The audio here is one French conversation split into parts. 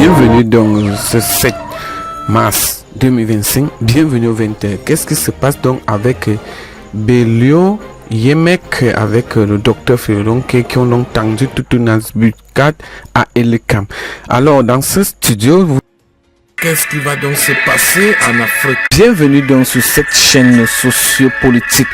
Bienvenue dans ce 7 mars 2025. Bienvenue au 20h. Qu'est-ce qui se passe donc avec Belio Yemek, avec le docteur Ferronke, qui ont donc tendu toute une embuscade à Elekam. Alors, dans ce studio, qu'est-ce qui va donc se passer en Afrique? Bienvenue donc sur cette chaîne sociopolitique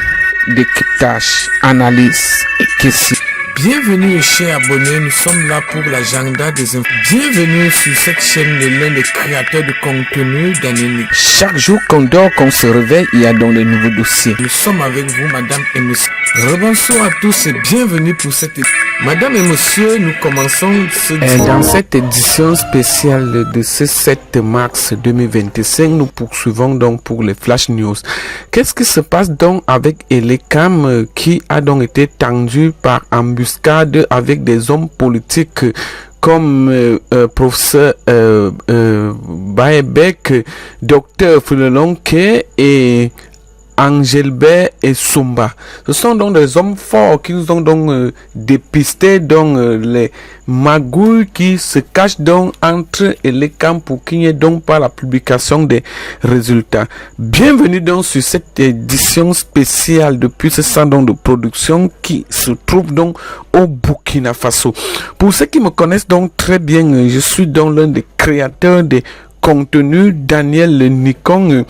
décryptage, analyse et questions. Bienvenue chers abonnés, nous sommes là pour l'agenda des infos. Bienvenue sur cette chaîne de l'un des créateurs de contenu d'Anémie. Chaque jour qu'on dort, qu'on se réveille, il y a donc de nouveaux dossiers. Nous sommes avec vous, madame et monsieur. Rebonsoir à tous et bienvenue pour cette édition. Madame et monsieur, nous commençons dans cette édition spéciale de ce 7 mars 2025. Nous poursuivons donc pour les Flash News. Qu'est-ce qui se passe donc avec Elekam qui a donc été tendu par embuscade avec des hommes politiques comme professeur Baebek, docteur Fulolonke et Angelbert et Sumba. Ce sont donc des hommes forts qui ont donc dépisté donc les magouilles qui se cachent donc entre Elekam pour qu'il n'y ait donc pas la publication des résultats. Bienvenue donc sur cette édition spéciale depuis ce salon de production qui se trouve donc au Burkina Faso. Pour ceux qui me connaissent donc très bien, je suis donc l'un des créateurs des contenus Daniel Nikon.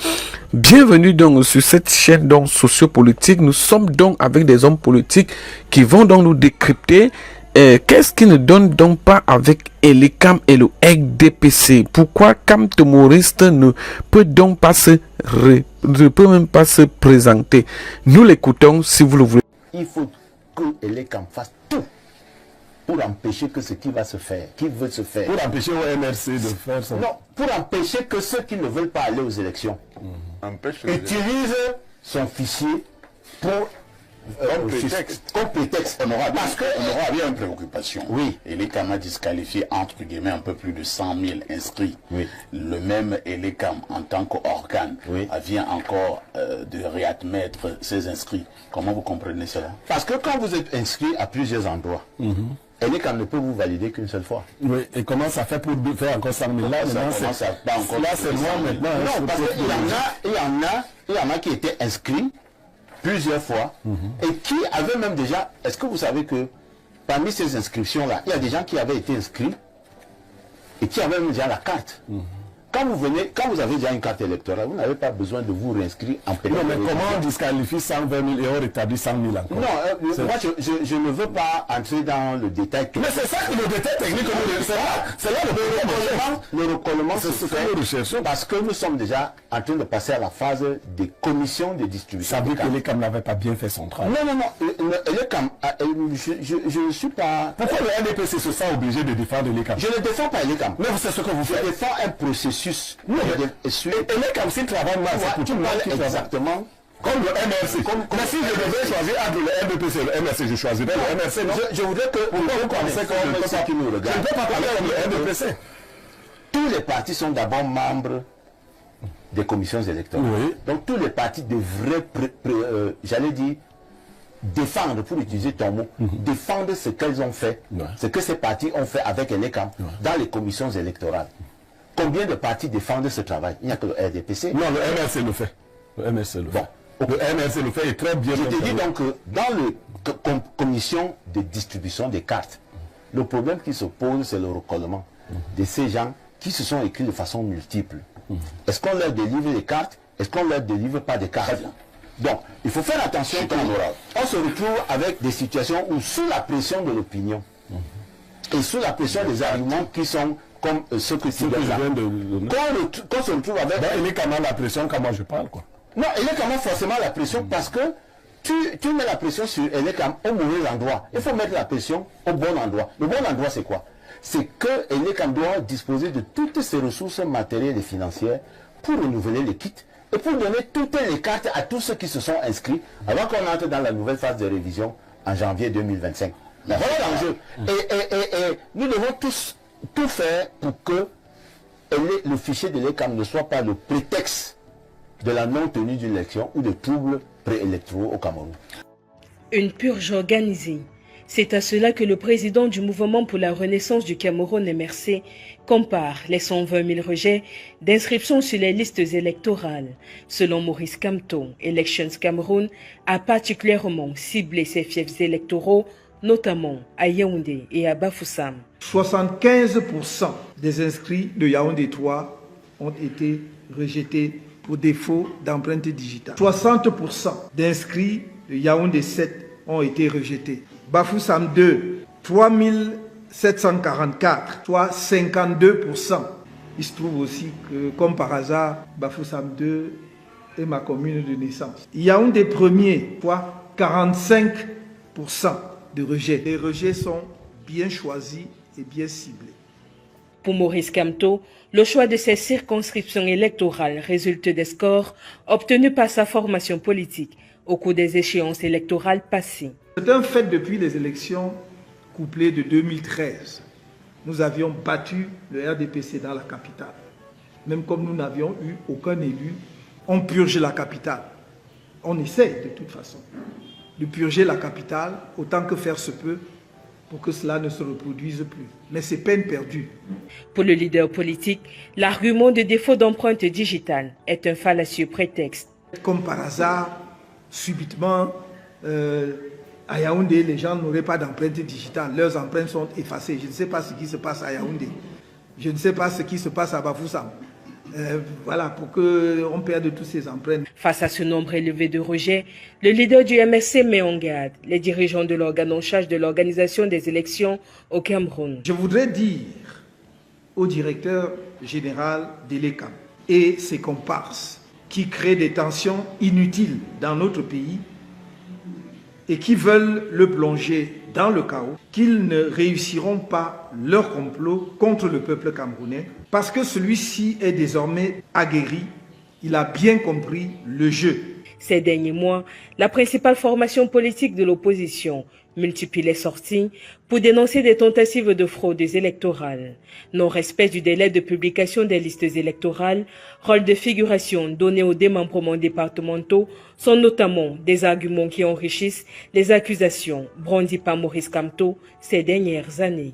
Bienvenue donc sur cette chaîne donc sociopolitique. Nous sommes donc avec des hommes politiques qui vont donc nous décrypter qu'est-ce qui ne donne donc pas avec Elekam et le RDPC. Pourquoi Kam Tomoriste ne peut donc pas ne peut même pas se présenter. Nous l'écoutons si vous le voulez. Il faut que Elekam fasse tout pour empêcher que ce qui va se faire, qui veut se faire. Pour empêcher au MRC de faire ça. Non, pour empêcher que ceux qui ne veulent pas aller aux élections utilisent son fichier pour comme prétexte. On aura bien une préoccupation. Oui. Elekam a disqualifié entre guillemets un peu plus de 100 000 inscrits. Oui. Le même Elekam en tant qu'organe vient encore de réadmettre ses inscrits. Comment vous comprenez cela? Parce que quand vous êtes inscrit à plusieurs endroits, Elekam ne peut vous valider qu'une seule fois. Oui, et comment ça fait pour faire encore 100 000 là? Là, c'est moi maintenant. Non, parce qu'il y en a qui étaient inscrits plusieurs fois et qui avaient même déjà... Est-ce que vous savez que parmi ces inscriptions-là, il y a des gens qui avaient été inscrits et qui avaient même déjà la carte. Quand vous avez déjà une carte électorale, vous n'avez pas besoin de vous réinscrire en période. Non, mais comment on disqualifie 120 000 et on rétablit 100 000 encore? Non, moi je ne veux pas entrer dans le détail. Mais c'est ça que le détail technique, c'est là le recollement, c'est ce que nous recherchons. Parce que nous sommes déjà en train de passer à la phase des commissions de distribution. Ça veut dire que Elekam n'avait pas bien fait son travail. Non, Elekam, je ne suis pas... Pourquoi le NDPC se sent obligé de défendre Elekam? Je ne défends pas Elekam. Mais c'est ce que vous faites. Je défends un processus. Non, Elekam s'il travaille mal, c'est pour tout le monde qui travaille. Exactement. Comme le MRC. Mais si je devais choisir entre le NDPC et le MRC, je choisirais le MRC, non? Je voudrais que... Pourquoi vous pensez comme ça qui nous regarde? Je ne peux pas parler comme le NDPC. Tous les partis sont d'abord membres des commissions électorales. Oui. Donc tous les partis devraient, j'allais dire, défendre, pour utiliser ton mot, défendre ce qu'elles ont fait, ce que ces partis ont fait avec Elekam dans les commissions électorales. Combien de partis défendent ce travail? Il n'y a que le RDPC. Non, le MRC le fait. Le MRC le fait. Bon. Le MRC le fait et très bien. Je te dis donc que dans la commission de distribution des cartes, le problème qui se pose, c'est le recollement de ces gens qui se sont écrits de façon multiple. Est-ce qu'on leur délivre les cartes? Est-ce qu'on ne leur délivre pas des cartes? Donc, il faut faire attention quand on se retrouve avec des situations où, sous la pression de l'opinion et sous la pression des arguments qui sont comme ceux que tu viens de donner, qu'on se retrouve avec... Elekam a la pression quand moi je parle, quoi. Non, Elekam a forcément la pression parce que tu mets la pression sur Elekam au mauvais endroit. Il faut mettre la pression au bon endroit. Le bon endroit, c'est quoi? C'est que Elekam doit disposer de toutes ses ressources matérielles et financières pour renouveler les kits et pour donner toutes les cartes à tous ceux qui se sont inscrits avant qu'on entre dans la nouvelle phase de révision en janvier 2025. Voilà l'enjeu. Et nous devons tous tout faire pour que le fichier de l'ECAM ne soit pas le prétexte de la non-tenue d'une élection ou de troubles préélectoraux au Cameroun. Une purge organisée. C'est à cela que le président du mouvement pour la renaissance du Cameroun, MRC, compare les 120 000 rejets d'inscription sur les listes électorales. Selon Maurice Kamto, Elections Cameroun a particulièrement ciblé ses fiefs électoraux, notamment à Yaoundé et à Bafoussam. 75% des inscrits de Yaoundé 3 ont été rejetés pour défaut d'empreinte digitale. 60% d'inscrits de Yaoundé 7 ont été rejetés. Bafoussam 2, 3744, soit 52%. Il se trouve aussi que, comme par hasard, Bafoussam 2 est ma commune de naissance. Yaoundé 1er, soit 45% de rejets. Les rejets sont bien choisis et bien ciblés. Pour Maurice Kamto, le choix de ces circonscriptions électorales résulte des scores obtenus par sa formation politique au cours des échéances électorales passées. C'est un fait depuis les élections couplées de 2013. Nous avions battu le RDPC dans la capitale. Même comme nous n'avions eu aucun élu, on purge la capitale. On essaie de toute façon de purger la capitale autant que faire se peut pour que cela ne se reproduise plus. Mais c'est peine perdue. Pour le leader politique, l'argument de défaut d'empreinte digitale est un fallacieux prétexte. Comme par hasard, subitement, à Yaoundé, les gens n'auraient pas d'empreinte digitale. Leurs empreintes sont effacées. Je ne sais pas ce qui se passe à Yaoundé. Je ne sais pas ce qui se passe à Bafoussam. Voilà, pour qu'on perde toutes ces empreintes. Face à ce nombre élevé de rejets, le leader du MRC met en garde les dirigeants de l'organe en charge de l'organisation des élections au Cameroun. Je voudrais dire au directeur général d'Elecam et ses comparses qui créent des tensions inutiles dans notre pays et qui veulent le plonger dans le chaos, qu'ils ne réussiront pas leur complot contre le peuple camerounais, parce que celui-ci est désormais aguerri, il a bien compris le jeu. Ces derniers mois, la principale formation politique de l'opposition multiplie les sorties pour dénoncer des tentatives de fraudes électorales. Non-respect du délai de publication des listes électorales, rôle de figuration donné aux démembrements départementaux sont notamment des arguments qui enrichissent les accusations brandies par Maurice Kamto ces dernières années.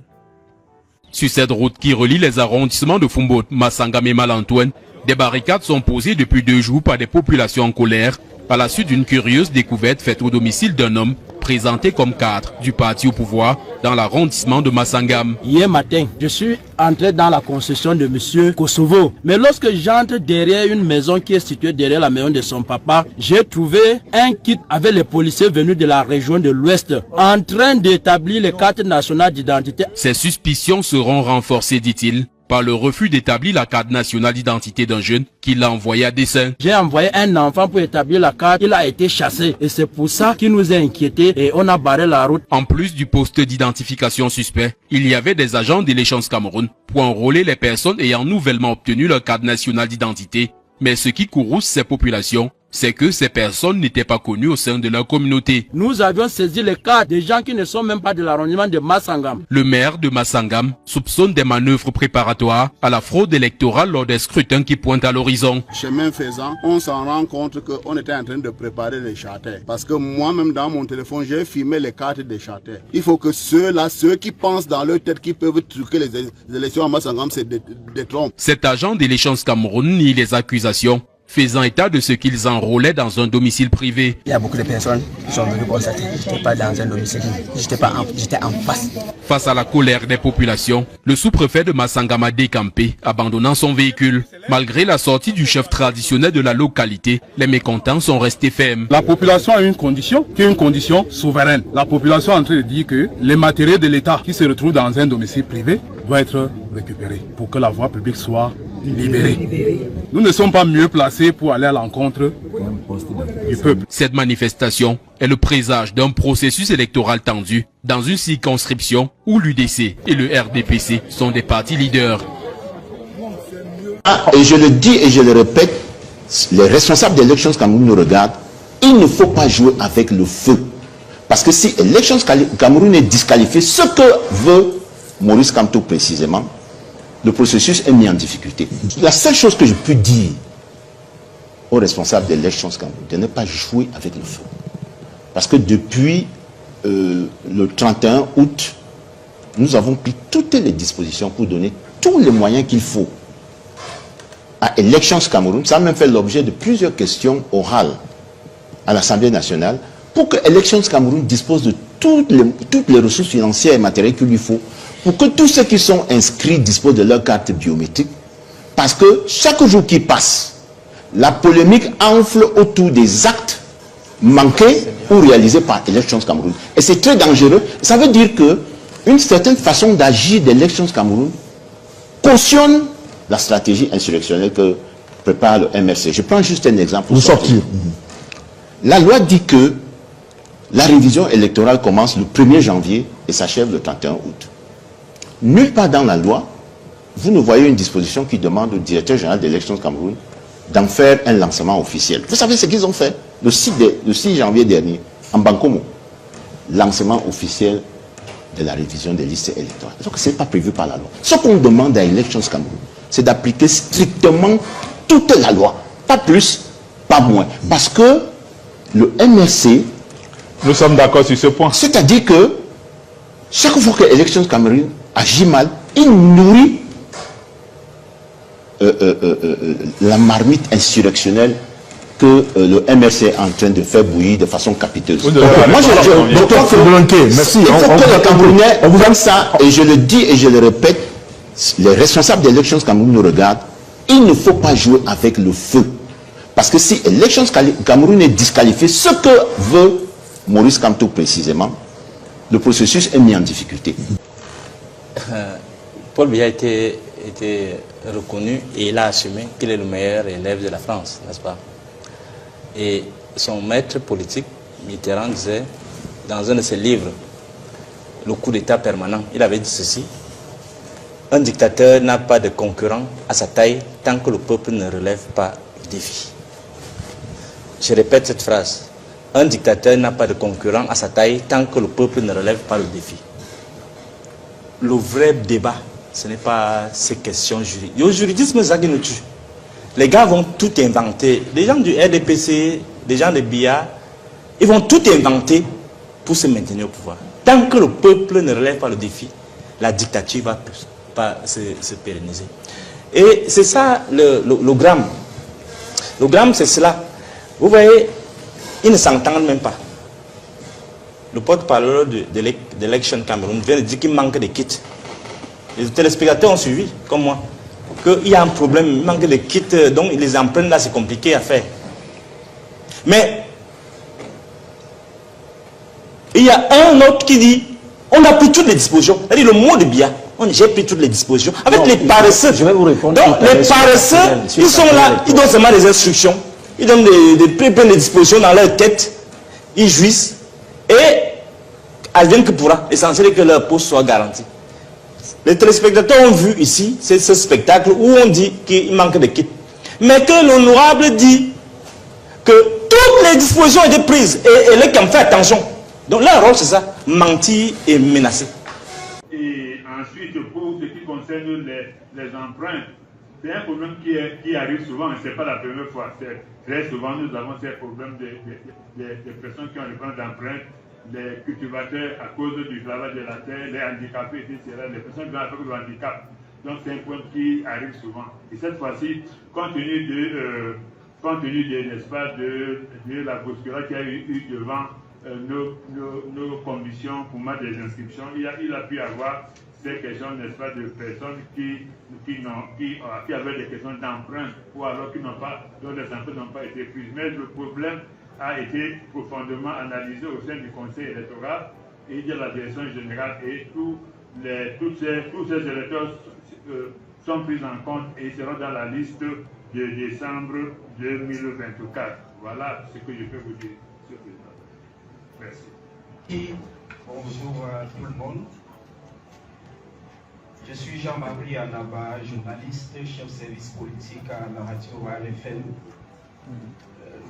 Sur cette route qui relie les arrondissements de Fumbo, Massangam et Malantoine, des barricades sont posées depuis 2 jours par des populations en colère à la suite d'une curieuse découverte faite au domicile d'un homme présenté comme cadre du parti au pouvoir dans l'arrondissement de Massangam. Hier matin, je suis entré dans la concession de M. Kosovo. Mais lorsque j'entre derrière une maison qui est située derrière la maison de son papa, j'ai trouvé un kit avec les policiers venus de la région de l'Ouest en train d'établir les cartes nationales d'identité. Ces suspicions seront renforcées, dit-il, par le refus d'établir la carte nationale d'identité d'un jeune qui l'a envoyé à dessein. J'ai envoyé un enfant pour établir la carte, il a été chassé et c'est pour ça qu'il nous a inquiétés et on a barré la route. En plus du poste d'identification suspect, il y avait des agents d'Elections Cameroun pour enrôler les personnes ayant nouvellement obtenu leur carte nationale d'identité. Mais ce qui courrouce ces populations, c'est que ces personnes n'étaient pas connues au sein de leur communauté. Nous avions saisi les cartes des gens qui ne sont même pas de l'arrondissement de Massangam. Le maire de Massangam soupçonne des manœuvres préparatoires à la fraude électorale lors des scrutins qui pointent à l'horizon. Chemin faisant, on s'en rend compte qu'on était en train de préparer les charters. Parce que moi-même dans mon téléphone, j'ai filmé les cartes des charters. Il faut que ceux qui pensent dans leur tête qu'ils peuvent truquer les élections à Massangam, c'est des trompes. Cet agent d'Elections Cameroun nie les accusations, faisant état de ce qu'ils enrôlaient dans un domicile privé. Il y a beaucoup de personnes qui sont venues constater que je n'étais pas dans un domicile, j'étais en face. Face à la colère des populations, le sous-préfet de Massangam a décampé, abandonnant son véhicule. Malgré la sortie du chef traditionnel de la localité, les mécontents sont restés fermes. La population a une condition, qui est une condition souveraine. La population est en train de dire que les matériaux de l'État qui se retrouvent dans un domicile privé doivent être récupérés pour que la voie publique soit libérée. Nous ne sommes pas mieux placés pour aller à l'encontre du peuple. Cette manifestation est le présage d'un processus électoral tendu dans une circonscription où l'UDC et le RDPC sont des partis leaders. Et je le dis et je le répète, les responsables d'Elections Cameroun nous regardent, il ne faut pas jouer avec le feu. Parce que si Elections Cameroun est disqualifié, ce que veut Maurice Kamto précisément, le processus est mis en difficulté. La seule chose que je peux dire aux responsables d'Elections Cameroun, de ne pas jouer avec le feu. Parce que depuis le 31 août, nous avons pris toutes les dispositions pour donner tous les moyens qu'il faut à Elections Cameroun. Ça a même fait l'objet de plusieurs questions orales à l'Assemblée nationale pour que Elections Cameroun dispose de toutes les ressources financières et matérielles qu'il lui faut pour que tous ceux qui sont inscrits disposent de leur carte biométrique. Parce que chaque jour qui passe, la polémique enfle autour des actes manqués ou réalisés par Elections Cameroun. Et c'est très dangereux. Ça veut dire que une certaine façon d'agir d'Elections Cameroun cautionne la stratégie insurrectionnelle que prépare le MRC. Je prends juste un exemple pour sortir. La loi dit que la révision électorale commence le 1er janvier et s'achève le 31 août. Nulle part dans la loi, vous ne voyez une disposition qui demande au directeur général d'Elections Cameroun d'en faire un lancement officiel. Vous savez ce qu'ils ont fait le 6 janvier dernier, en Bankomo. Lancement officiel de la révision des listes électorales. Donc ce n'est pas prévu par la loi. Ce qu'on demande à Elections Cameroun, c'est d'appliquer strictement toute la loi. Pas plus, pas moins. Parce que le MRC... Nous sommes d'accord sur ce point. C'est-à-dire que chaque fois que Elections Cameroun agit mal, il nourrit la marmite insurrectionnelle que le MRC est en train de faire bouillir de façon capiteuse. Moi, je crois que merci. Il faut que les Camerounais aiment ça, et je le dis et je le répète, les responsables d'Elections Cameroun nous regardent, il ne faut pas jouer avec le feu. Parce que si Elections Cameroun est disqualifié, ce que veut Maurice Kamto précisément, le processus est mis en difficulté. Paul Biya a été reconnu et il a assumé qu'il est le meilleur élève de la France, n'est-ce pas? Et son maître politique, Mitterrand, disait dans un de ses livres, Le coup d'État permanent, il avait dit ceci: un dictateur n'a pas de concurrent à sa taille tant que le peuple ne relève pas le défi. Je répète cette phrase: un dictateur n'a pas de concurrent à sa taille tant que le peuple ne relève pas le défi. Le vrai débat, ce n'est pas ces questions juridiques. Le juridisme, c'est ça qui nous tue. Les gars vont tout inventer. Les gens du RDPC, les gens de BIA, ils vont tout inventer pour se maintenir au pouvoir. Tant que le peuple ne relève pas le défi, la dictature va pas se pérenniser. Et c'est ça le gramme. Le gramme, c'est cela. Vous voyez, ils ne s'entendent même pas. Le porte-parole d'Election Cameroun vient de dire qu'il manque de kits. Les téléspectateurs ont suivi, comme moi, qu'il y a un problème, il manque de kits, donc les empreintes là, c'est compliqué à faire. Mais il y a un autre qui dit, on a pris toutes les dispositions. C'est-à-dire le mot de Biya, j'ai pris toutes les dispositions. Avec les paresseux, je vais vous répondre. Donc les paresseux, ils sont là, ils donnent seulement des instructions, ils donnent plein de dispositions dans leur tête, ils jouissent, et advienne que pourra, l'essentiel est que leur poste soit garanti. Les téléspectateurs ont vu ici ce spectacle où on dit qu'il manque de kits. Mais que l'honorable dit que toutes les dispositions étaient prises et les camps fait attention. Donc leur rôle c'est ça, mentir et menacer. Et ensuite, pour ce qui concerne les empreintes, c'est un problème qui arrive souvent, et ce n'est pas la première fois. Très souvent, nous avons ces problèmes des personnes qui ont le plan d'empreintes, les cultivateurs à cause du travail de la terre, les handicapés, etc., les personnes qui ont avec le handicap. Donc c'est un point qui arrive souvent. Et cette fois-ci, compte tenu de n'est-ce pas, de la bousculade qu'il y a eu devant nos conditions pour mettre des inscriptions, il a pu avoir ces questions, n'est-ce pas, de personnes qui avaient des questions d'empreinte ou alors dont les empreintes n'ont pas été prises. Mais le problème a été profondément analysé au sein du Conseil électoral et de la direction générale, et tous ces électeurs sont pris en compte et seront dans la liste de décembre 2024. Voilà ce que je peux vous dire, Monsieur le Président. Merci. Bonjour à tout le monde. Je suis Jean-Marie Anaba, journaliste, chef service politique à la radio ALFM.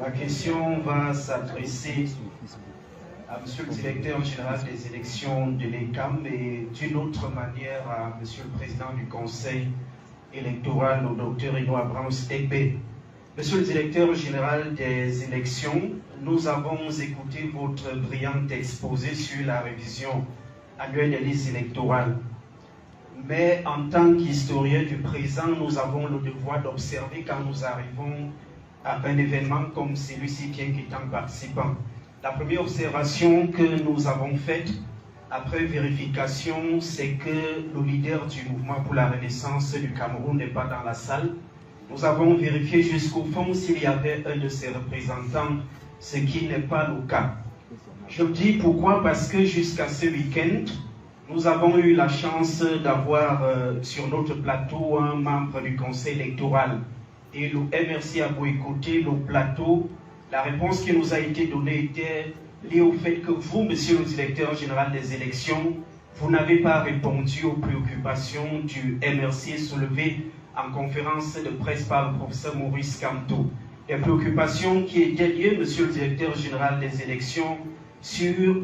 Ma question va s'adresser à Monsieur le directeur général des élections de l'ECAM et d'une autre manière à Monsieur le président du conseil électoral, au Dr Eno Abrams Ekbe. Monsieur le directeur général des élections, nous avons écouté votre brillant exposé sur la révision annuelle des listes électorales. Mais en tant qu'historien du présent, nous avons le devoir d'observer quand nous arrivons à un événement comme celui-ci, bien qu'étant participant. La première observation que nous avons faite après vérification, c'est que le leader du mouvement pour la renaissance du Cameroun n'est pas dans la salle. Nous avons vérifié jusqu'au fond s'il y avait un de ses représentants, ce qui n'est pas le cas. Je dis pourquoi, parce que jusqu'à ce week-end, nous avons eu la chance d'avoir sur notre plateau un membre du conseil électoral. Et le MRC a boycotté le plateau. La réponse qui nous a été donnée était liée au fait que vous, monsieur le directeur général des élections, vous n'avez pas répondu aux préoccupations du MRC soulevées en conférence de presse par le professeur Maurice Kamto. Les préoccupations qui étaient liées, monsieur le directeur général des élections, sur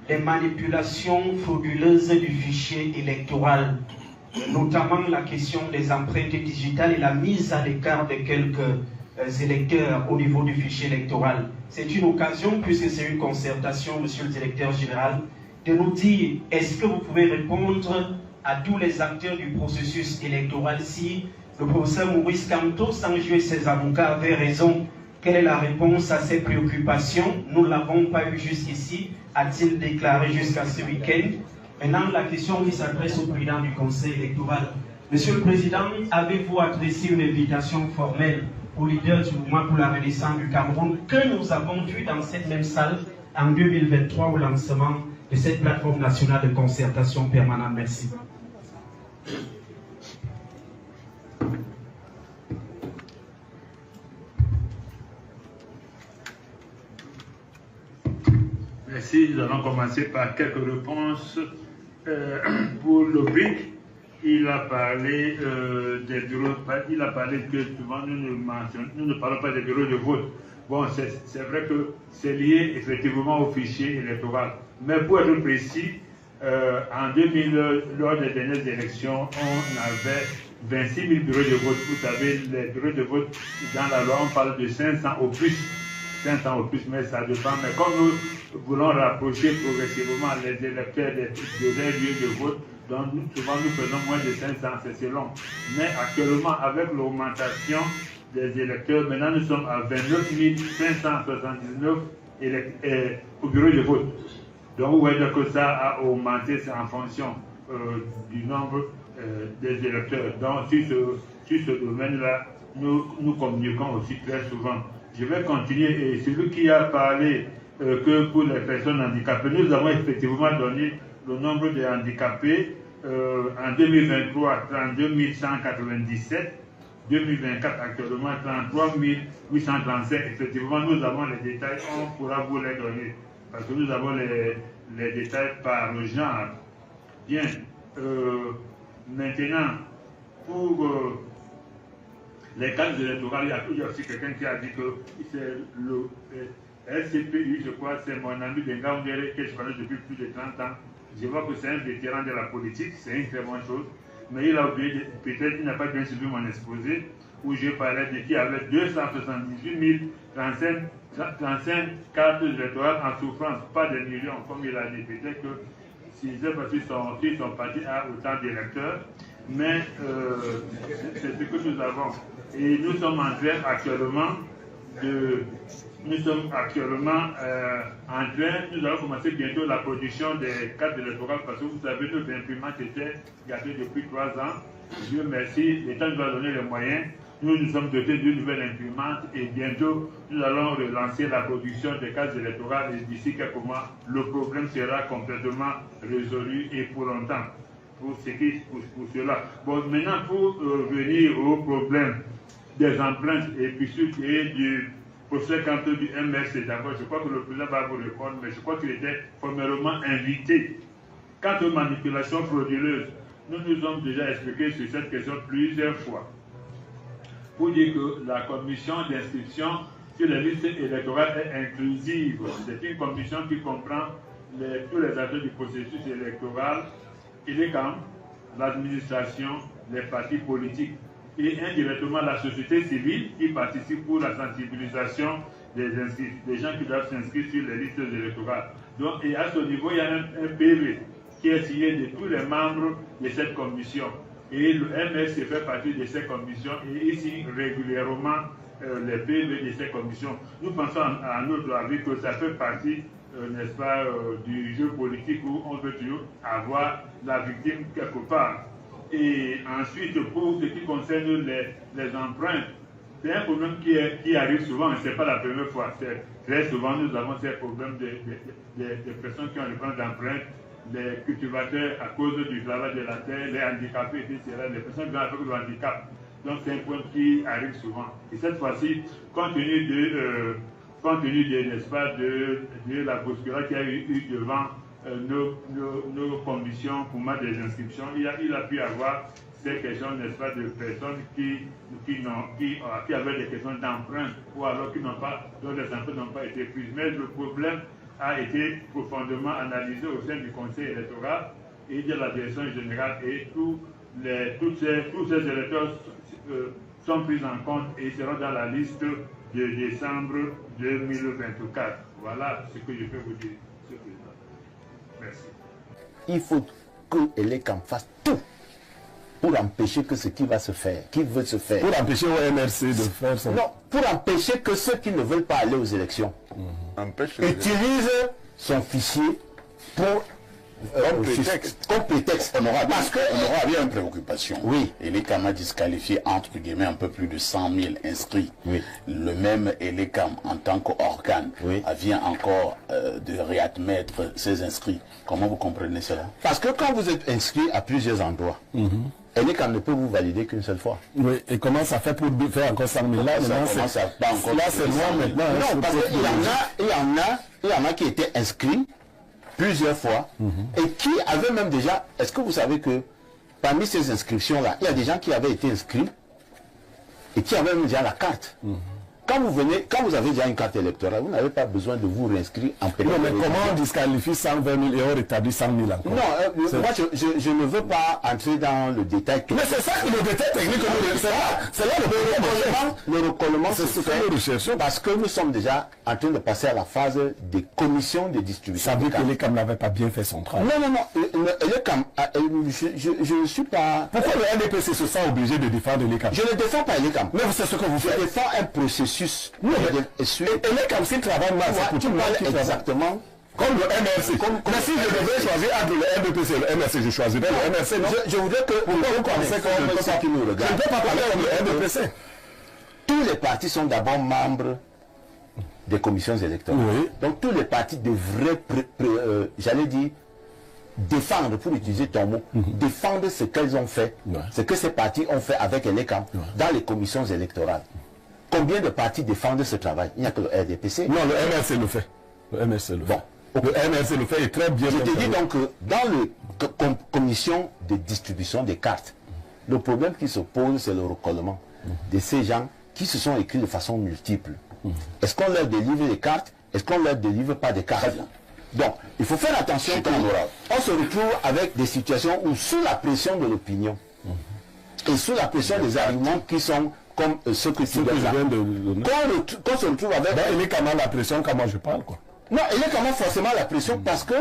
les manipulations frauduleuses du fichier électoral, notamment la question des empreintes digitales et la mise à l'écart de quelques électeurs au niveau du fichier électoral. C'est une occasion, puisque c'est une concertation, monsieur le directeur général, de nous dire, est-ce que vous pouvez répondre à tous les acteurs du processus électoral si le professeur Maurice Kamto, sans jouer ses avocats, avait raison? Quelle est la réponse à ces préoccupations? Nous ne l'avons pas eu jusqu'ici, a-t-il déclaré jusqu'à ce week-end. Maintenant, la question qui s'adresse au président du Conseil électoral. Monsieur le Président, avez-vous adressé une invitation formelle au leader du mouvement pour la renaissance du Cameroun que nous avons vu dans cette même salle en 2023 au lancement de cette plateforme nationale de concertation permanente? Merci. Merci. Nous allons commencer par quelques réponses. Pour le BIC, il a parlé des bureaux. Il a parlé que souvent nous ne parlons pas des bureaux de vote. Bon, c'est vrai que c'est lié effectivement au fichier électoral. Mais pour être précis, en 2000, lors des dernières élections, on avait 26 000 bureaux de vote. Vous savez, les bureaux de vote, dans la loi, on parle de 500 au plus. 500 au plus, mais ça dépend. Mais comme nous voulons rapprocher progressivement les électeurs de leur lieu de vote, donc souvent nous faisons moins de 500, c'est selon. Mais actuellement, avec l'augmentation des électeurs, maintenant nous sommes à 29 579 au bureau de vote. Donc vous voyez que ça a augmenté en fonction du nombre des électeurs. Donc sur ce domaine-là, nous communiquons aussi très souvent. Je vais continuer. Et celui qui a parlé que pour les personnes handicapées, nous avons effectivement donné le nombre de handicapés en 2023, 32 197, 2024 actuellement 33 837. Effectivement, nous avons les détails, on pourra vous les donner, parce que nous avons les détails par le genre. Bien, maintenant, pour les cadres électoraux, il y a aussi quelqu'un qui a dit que c'est le SCPI, je crois, c'est mon ami Dengaoundere que je connais depuis plus de 30 ans. Je vois que c'est un vétéran de la politique, c'est une très bonne chose. Mais il a oublié, peut-être il n'a pas bien suivi mon exposé, où je parlais de qu'il y avait 278 035 cartes électorales en souffrance, pas des millions, comme il a dit. Peut-être que s'ils sont partis à autant d'électeurs, mais c'est ce que nous avons. Et nous sommes en train actuellement nous allons commencer bientôt la production des cartes électorales, parce que vous savez, nos imprimantes étaient gâtées depuis 3 ans. Dieu merci, l'État nous a donné les moyens. Nous sommes dotés d'une nouvelle imprimante et bientôt nous allons relancer la production des cartes électorales et d'ici quelques mois, le problème sera complètement résolu et pour longtemps. Pour cela. Bon, maintenant, pour revenir au problème des empreintes et puis du professeur Kamto du MRC, d'abord, je crois que le président va vous répondre, mais je crois qu'il était formellement invité. Quant aux manipulations frauduleuses, nous nous sommes déjà expliqué sur cette question plusieurs fois. Pour dire que la commission d'inscription sur les listes électorales est inclusive. C'est une commission qui comprend tous les acteurs du processus électoral, l'administration, les partis politiques. et indirectement la société civile qui participe pour la sensibilisation des gens qui doivent s'inscrire sur les listes électorales. Donc, et à ce niveau, il y a un PV qui est signé de tous les membres de cette commission. Et le MSC fait partie de ces commissions et il signe régulièrement les PV de ces commissions. Nous pensons à notre avis que ça fait partie, n'est-ce pas, du jeu politique où on veut toujours avoir la victime quelque part. Et ensuite, pour ce qui concerne les empreintes, c'est un problème qui arrive souvent, et ce n'est pas la première fois. Très souvent, nous avons ces problèmes des personnes qui ont le plan d'empreintes, les cultivateurs à cause du travail de la terre, les handicapés, etc., les personnes qui ont avec le handicap. Donc c'est un point qui arrive souvent. Et cette fois-ci, compte tenu de n'est-ce pas, de la bousculade qu'il y a eu devant nos commissions pour mettre des inscriptions, il a pu avoir ces questions, n'est-ce pas, de personnes qui avaient des questions d'empreinte ou alors dont les empreintes n'ont pas été prises. Mais le problème a été profondément analysé au sein du Conseil électoral et de la direction générale, et tous ces électeurs sont pris en compte et seront dans la liste de décembre 2024. Voilà ce que je peux vous dire, Monsieur le Président. Merci. Il faut que l'ECAM fasse tout pour empêcher que ce qui va se faire, qui veut se faire. Pour empêcher au MRC de faire ça. Non, pour empêcher que ceux qui ne veulent pas aller aux élections utilisent son fichier pour comme prétexte. Parce que on aura bien une préoccupation. Oui. Elecam a disqualifié entre guillemets un peu plus de 100 000 inscrits. Oui. Le même Elecam en tant qu'organe vient encore de réadmettre ses inscrits. Comment vous comprenez cela? Parce que quand vous êtes inscrit à plusieurs endroits, Elecam ne peut vous valider qu'une seule fois. Oui, et comment ça fait pour faire encore 100 000 là? Là, c'est moi maintenant. Non, parce qu'il y en a qui étaient inscrits plusieurs fois et qui avaient même déjà... Est-ce que vous savez que parmi ces inscriptions-là, il y a des gens qui avaient été inscrits et qui avaient même déjà la carte. Quand vous avez déjà une carte électorale, vous n'avez pas besoin de vous réinscrire en période. Non, mais comment on disqualifie 120 000 et on rétablit 100 000 encore? Non, moi je ne veux pas entrer dans le détail. Mais c'est ça le détail technique. C'est là le recollement. C'est ce que nous recherchons. Parce que nous sommes déjà en train de passer à la phase des commissions de distribution. Ça veut dire que l'ECAM n'avait pas bien fait son travail. Non. L'ECAM, je ne suis pas... Pourquoi le NDPC se sent obligé de défendre l'ECAM? Je ne défends pas l'ECAM. Mais c'est ce que vous faites. Je défends un processus. Non, et l'ECAM, s'il travaille mal, c'est pour tout le monde. Exactement. Comme le MRC. Mais si je devais choisir entre le NDPC et le MRC, je choisirais le MRC, non? Je voudrais que... Pourquoi vous pensez que ça qui nous regarde? Je ne peux pas parler comme le NDPC. Tous les partis sont d'abord membres des commissions électorales. Oui. Donc tous les partis devraient, j'allais dire, défendre, pour utiliser ton mot, défendre ce qu'elles ont fait, ce que ces partis ont fait avec l'ECAM dans les commissions électorales. Combien de partis défendent ce travail? Il n'y a que le RDPC. Non, le MRC le fait. Le MRC le fait. Bon. Le MRC le fait et très bien. Je te dis donc que dans la commission de distribution des cartes, le problème qui se pose, c'est le recollement de ces gens qui se sont écrits de façon multiple. Est-ce qu'on leur délivre les cartes? Est-ce qu'on leur délivre pas des cartes? Donc, il faut faire attention quand on se retrouve avec des situations où, sous la pression de l'opinion et sous la pression des arguments qui sont comme ceux que tu viens de donner, qu'on se retrouve avec... il est comment la pression quand moi je parle, quoi. Non, il est comment forcément la pression parce que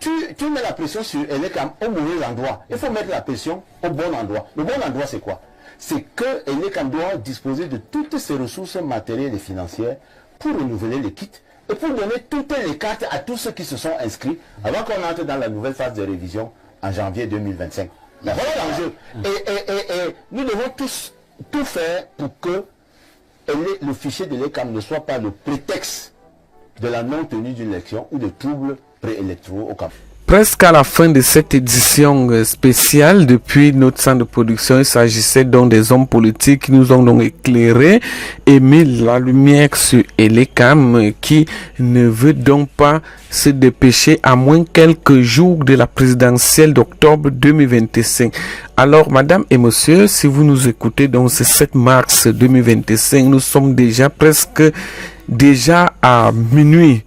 tu mets la pression sur Elecam au mauvais endroit. Il faut mettre la pression au bon endroit. Le bon endroit, c'est quoi? C'est que Elecam doit disposer de toutes ses ressources matérielles et financières pour renouveler les kits et pour donner toutes les cartes à tous ceux qui se sont inscrits avant qu'on entre dans la nouvelle phase de révision en janvier 2025. Mais voilà l'enjeu. Et nous devons tous tout faire pour que le fichier de l'ECAM ne soit pas le prétexte de la non-tenue d'une élection ou de troubles préélectoraux au Cap. Presque à la fin de cette édition spéciale, depuis notre centre de production, il s'agissait donc des hommes politiques qui nous ont donc éclairé et mis la lumière sur l'ECAM qui ne veut donc pas se dépêcher à moins quelques jours de la présidentielle d'octobre 2025. Alors, madame et monsieur, si vous nous écoutez, donc c'est 7 mars 2025, nous sommes déjà presque à minuit